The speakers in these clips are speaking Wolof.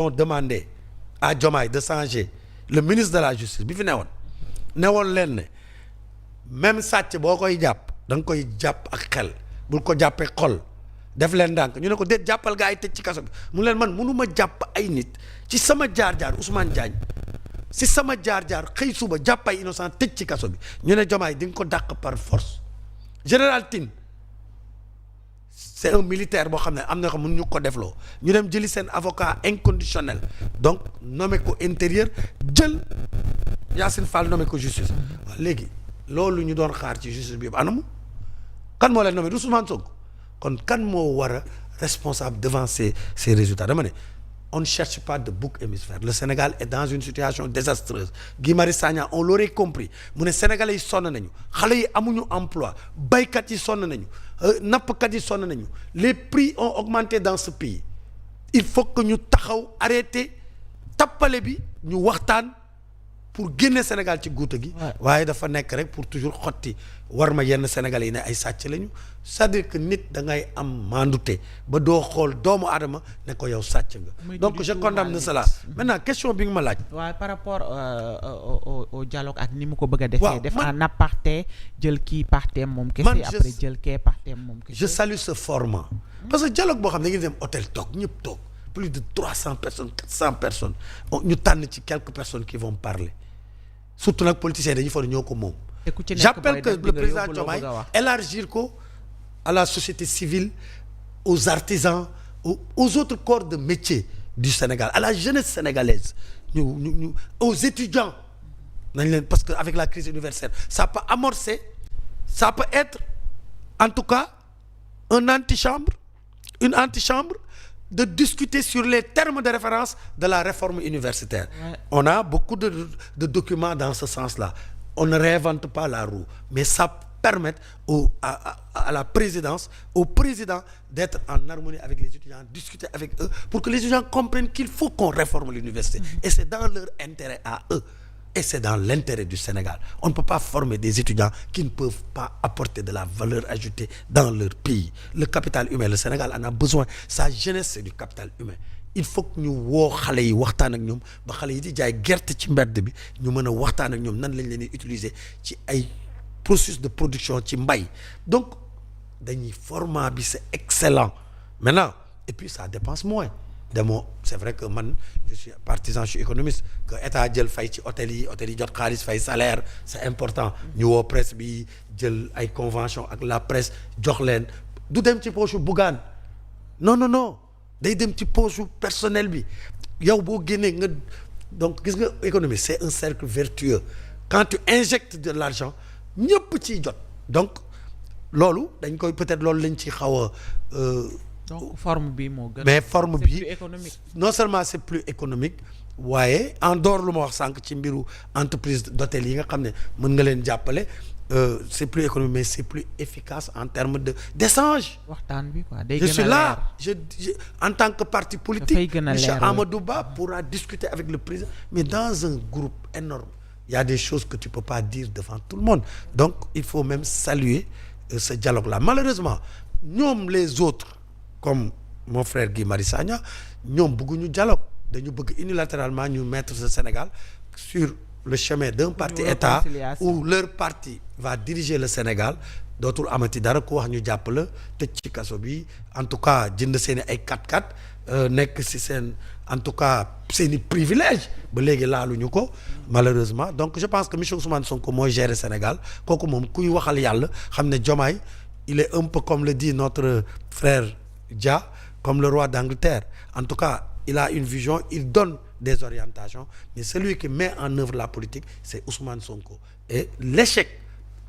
ont demandé à Diomaye de changer le ministre de la justice bi fi newoon leen ne même sàcc boo koy jàpp da nga koy jàpp ak xel bul ko jàppee xol def leen ndànk ñu ne ko déet jàppal gaa yi tëj ci kaso bi mu leen man mënuma jàpp ay nit ci sama jaar-jaar Ousmane Diagne si sama jaar-jaar xëy suba jàpp ay innocent tëj ci kaso bi ñu ne Diomaye di nga ko dàq par force. Général Tine c'est un militaire boo xam ne am na ko mën ñu ko defloo ñu dem jëli seen avocat inconditionnel donc nommé ko intérieur jël Yacine Fall nommé ko justice waaw léegi loolu ñu doon xaar ci justice bi yëpp anamu kan moo leen nommé du Ousmane Sonko kon kan moo war a responsable devant ces résultats dama ne on ne cherche pas de bouc émissaire le Sénégal est dans une situation désastreuse Guy Marius Sagna on l'aurait compris mu ne Sénégalais yi sonn nañu xale yi amuñu emploi baykat yi sonn nañu nappkat yi sonn nañu les prix ont augmenté dans ce pays il faut que ñu taxaw arrêter tappale bi ñu waxtaan pour génne Sénégal ci guuta gi waaye dafa nekk rek pour toujours xotti war ma yenn Sénégalais yi ne ay sàcc lañu c'est-à-dire que nit da ngay am mandute ba doo xool doomu aadama ne ko yow sàcc nga donc je condamne cela maintenant question bi nga ma laaj waaw par rapport au dialogue ak ni mu ko bëgg a defee def en aparté jël kii partem moom kese après jël kee partem moom kese je salue ce format parce que dialogue boo xam ne da ngeen dem hôtel toog ñëpp toog plus de 300 personnes 400 personnes ñu tànn ci quelques personnes qui vont parler surtout nag politiciens dañuy foog ñoo ko moom j'appelle que le président Diomaye élargir ko à la société civile aux artisans aux autres corps de métier du Sénégal à la jeunesse sénégalaise ñu aux étudiants nañ leen parce que avec la crise universitaire ça peut amorcer ça peut être en tout cas une antichambre de discuter sur les termes de référence de la réforme universitaire. On a beaucoup de documents dans ce sens-là. On ne réinvente pas la roue, mais ça permet à la présidence, au président d'être en harmonie avec les étudiants, discuter avec eux pour que les étudiants comprennent qu'il faut qu'on réforme l'université. Et c'est dans leur intérêt à eux. Et c'est dans l'intérêt du Sénégal. On ne peut pas former des étudiants qui ne peuvent pas apporter de la valeur ajoutée dans leur pays. Le capital humain, le Sénégal en a besoin. Sa jeunesse, c'est du capital humain. Il faut que ñu woo xale yi waxtaan ak ñoom ba xale yi di jaay gerte ci mbedd bi ñu mën a waxtaan ak ñoom nan lañ leen di utiliser ci ay processus de production ci mbay. Donc dañuy format bi c'est excellent. Maintenant, et puis ça dépense moins. C'est vrai que man je suis partisan, je suis économiste que état jël fay ci hôtel yi jot xaalis fay salaire c'est important ñu woo presse bi jël ay convention ak la presse jox leen du dem ci poche Bougane non day dem ci poche personnel bi yow boo génnee nga donc gis nga économie c'est un cercle vertueux quand tu injectes de l'argent ñëpp ciy jot donc loolu dañ koy peut-être loolu lañ ci xaw a donc forme bi moo gën mais forme bi économique non seulement c'est plus économique waaye en dehors lu ma wax sànq ci mbiru entreprise d'hôtel yi nga xam ne mën nga leen jàppale c'est plus économique mais c'est plus efficace en termes d'échange. waxtaan bi quoi je suis là je en tant que parti politique monsieur Amadou Ba pourra discuter avec le président mais dans un groupe énorme il y a des choses que tu peux pas dire devant tout le monde donc il faut même saluer ce dialogue-là malheureusement ñoom les autres comme mon frère Guy Marius Sagna ñoom bëgguñu dialogue dañu bëgg unilatéralement ñu mettre ce Sénégal sur le chemin d'un parti État où leur parti va diriger le Sénégal dootul amati dara ku wax ñu jàpp la tëj ci kaso bi en tout cas jënd seeni ay 4x4 nekk ci seen en tout cas seeni privilège ba léegi laaluñu ko malheureusement donc je pense que monsieur Ousmane Sonko mooy gérer Sénégal kooku moom kuy waxal yàlla xam ne Diomaye il est un peu comme le dit notre frère Dia comme le roi d'Angleterre en tout cas il a une vision il donne des orientations mais celui qui met en œuvre la politique c'est Ousmane Sonko et l'échec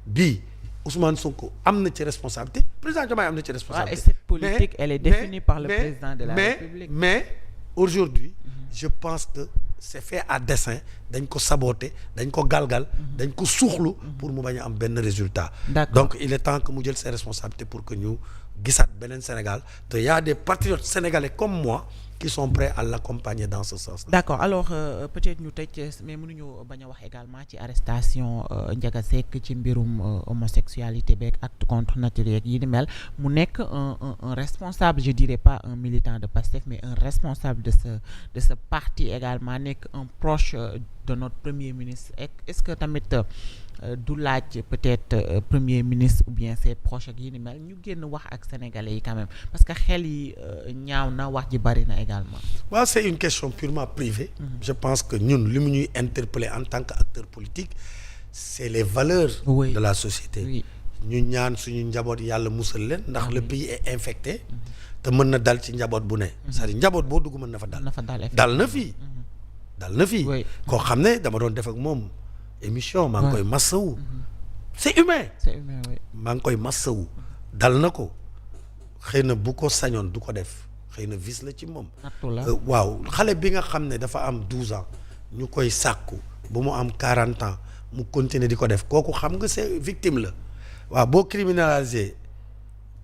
bi Ousmane Sonko am na ci responsabilité président Diomaye am na ci responsabilité. Et cette politique elle est définie par le président de la République. mais aujourd'hui je pense que c'est fait à dessein dañ ko saboter dañ ko galgal dañ ko suuxlu pour mu bañ a am benn résultat. Donc il est temps que mu jël ses responsabilités pour que ñu gisaat beneen Sénégal te y a des patriotes sénégalais comme moi qui sont prêts à l'accompagner dans ce sens-là. D'accord alors peut-être ñu tëj mais mënuñu bañ a wax également ci arrestation Ndiaga Seck ci mbirum homosexualité beeg acte contre nature yeeg yi ni mel mu nekk un responsable je dirais pas un militant de Pastef mais un responsable de ce parti également nekk un proche de notre premier ministre est-ce que tamit du laaj peut-être premier ministre ou bien ses proches ak yi ni mel ñu génn wax ak sénégalais yi quand même parce que xel yi ñaaw na wax ji bari na également. waaw c'est une question purement privée. Je pense que ñun li mu ñuy interpeller en tant qu'acteur politique c'est les valeurs. de la société. ñu ñaan suñu njaboot yàlla musal leen ndax le pays est infecté. te mën na dal ci njaboot bu ne. c'est-à-dire njaboot boo dugg mën na fa dal. dal na fii. dal na fii. koo xam ne dama doon def ak moom émission maa ngi koy massawu. c'est humain. maa ngi koy massawu. dal na ko xëy na bu ko sañoon du ko def xëy na vice la ci moom. waaw xale bi nga xam ne dafa am 12 ans ñu koy sàkku bu mu am 40 ans mu continuer di ko def kooku xam nga c'est victime la waaw boo criminalisé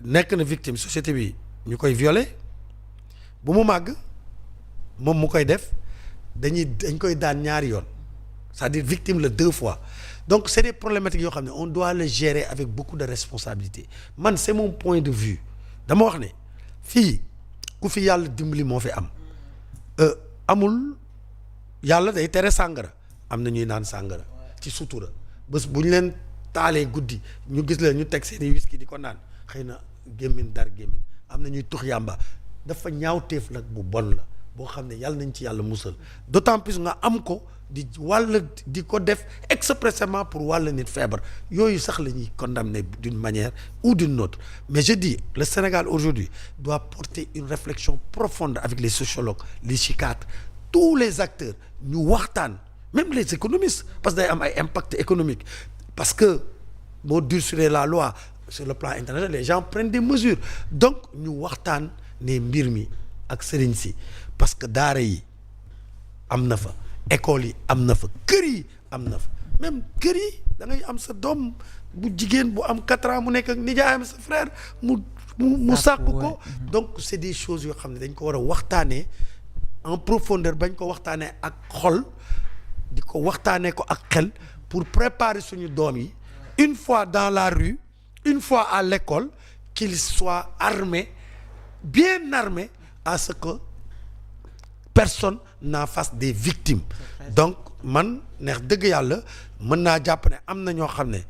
nekk na victime société bi ñu koy violer bu mu màgg moom mu koy def dañ koy daan ñaari yoon c'est-à-dire victime la 2 fois donc c'est des problématiques yoo xam ne on doit le gérer avec beaucoup de responsabilité man c'est mon point de vue dama wax ne fii ku fi yàlla dimbali moo fi am amul yàlla day tere sàngara am na ñuy naan sàngara ci sutura bés bu ñu leen taalee guddi ñu gis leen ñu teg seeni whisky di ko naan xëy na gémmin dar gémmin am na ñuy tux yàmba dafa ñaawteef nag bu bon la boo xam ne yàlla nañ ci yàlla musal d'autant plus nga am ko di di ko def expressément pour wàll nit feebar yooyu sax la ñuy condamner d'une manière ou d'une autre mais je dis le Sénégal aujourd'hui doit porter une réflexion profonde avec les sociologues les psychiatres tous les acteurs ñu waxtaan même les économistes parce que day am ay impact économique parce que moo durcir la loi sur le plan international les gens prennent des mesures donc ñu waxtaan ne mbir mi ak sëriñ si parce que daara yi am na fa école yi am na fa kër yi am na fa même kër yi da ngay am sa doom bu jigéen bu am 4 ans mu nekk ak nijaayam sa frère mu sàkku ko donc c'est des choses yoo xam ne dañ ko war a waxtaanee en profondeur bañ ko waxtaanee ak xol di ko waxtaanee ko ak xel pour préparer suñu doom yi une fois dans la rue une fois à l'école qu'ils soient armés bien armés à ce que personne n'en fasse des victimes donc man neex dëgg yàlla mën naa jàpp ne am na ñoo xam ne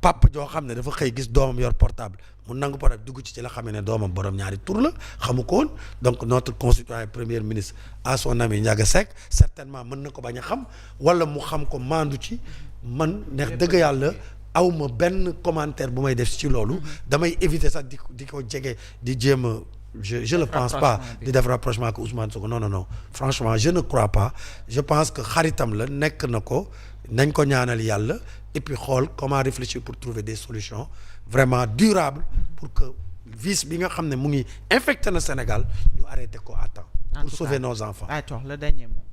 papa joo xam ne dafa xëy gis doomam yor portable mu nangu portable dugg ci la xamee ne doomam borom ñaari tur la xamu ko woon donc notre concitoyen premier ministre à son ami Ndiaga Seck certainement mën na ko bañ a xam wala mu xam ko maandu ci man neex dëgg yàlla awma benn commentaire bu may def ci loolu damay éviter sax di ko jege di jéem a je ne pense pas di def rapprochement ak Ousmane Sonko non franchement je ne crois pas je pense que xaritam la nekk na ko nañ ko ñaanal yàlla et puis xool comment réfléchir pour trouver des solutions vraiment durables pour que vice bi nga xam ne mu ngi infecté na Sénégal ñu arrêté ko à temps pour sauver nos enfants. le dernier mot.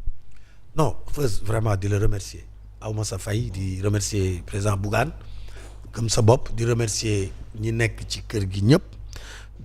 non first vraiment di la remercier awma sa fay di remercier président Bougane gëm sa bopp di remercier ñi nekk ci kër gi ñëpp